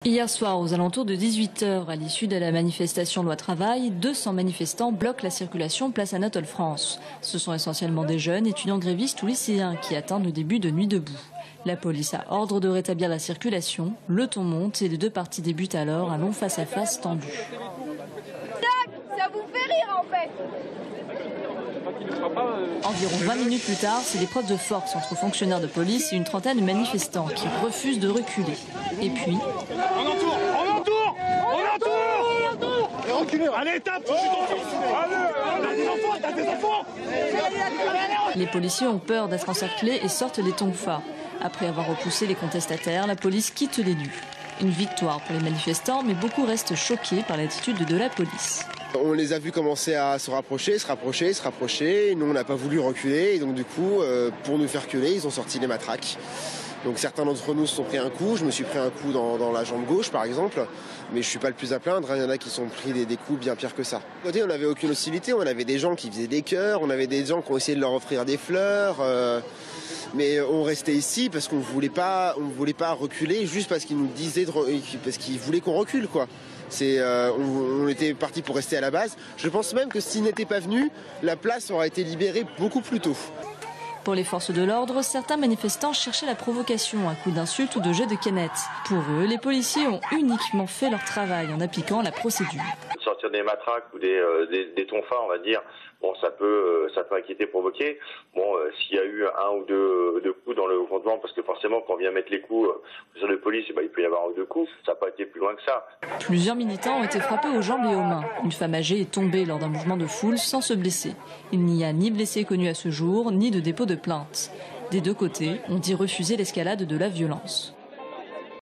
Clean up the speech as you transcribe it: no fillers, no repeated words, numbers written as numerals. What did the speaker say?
Hier soir, aux alentours de 18 h, à l'issue de la manifestation Loi Travail, 200 manifestants bloquent la circulation place Anatole France. Ce sont essentiellement des jeunes, étudiants grévistes ou lycéens qui attendent le début de Nuit debout. La police a ordre de rétablir la circulation, le ton monte et les deux parties débutent alors un long face-à-face tendu. Ça vous fait rire en fait. Environ 20 minutes plus tard, c'est l'épreuve de force entre fonctionnaires de police et une trentaine de manifestants qui refusent de reculer. Et puis... On entoure. Allez, tape. T'as des enfants. Les policiers ont peur d'être encerclés et sortent les tonfas. Après avoir repoussé les contestataires, la police quitte les lieux. Une victoire pour les manifestants, mais beaucoup restent choqués par l'attitude de la police. On les a vus commencer à se rapprocher. Nous, on n'a pas voulu reculer. Et donc, du coup, pour nous faire reculer, ils ont sorti les matraques. Donc, certains d'entre nous se sont pris un coup. Je me suis pris un coup dans la jambe gauche, par exemple. Mais je ne suis pas le plus à plaindre. Il y en a qui sont pris des coups bien pires que ça. À côté, on n'avait aucune hostilité. On avait des gens qui faisaient des cœurs. On avait des gens qui ont essayé de leur offrir des fleurs. Mais on restait ici parce qu'on ne voulait pas reculer juste parce qu'ils nous disaient, parce qu'ils voulaient qu'on recule, quoi. On était parti pour rester à la base. Je pense même que s'ils n'étaient pas venus, la place aurait été libérée beaucoup plus tôt. Pour les forces de l'ordre, certains manifestants cherchaient la provocation, un coup d'insulte ou de jet de canette. Pour eux, les policiers ont uniquement fait leur travail en appliquant la procédure. Sortir des matraques ou des tonfas, on va dire, bon, ça peut inquiéter, provoquer. Bon, s'il y a eu un ou deux coups dans le comptoir, parce que forcément, quand on vient mettre les coups sur de police, il peut y avoir un ou deux coups. Ça n'a pas été plus loin que ça. Plusieurs militants ont été frappés aux jambes et aux mains. Une femme âgée est tombée lors d'un mouvement de foule sans se blesser. Il n'y a ni blessé connu à ce jour, ni de dépôt de plainte. Des deux côtés, on dit refuser l'escalade de la violence.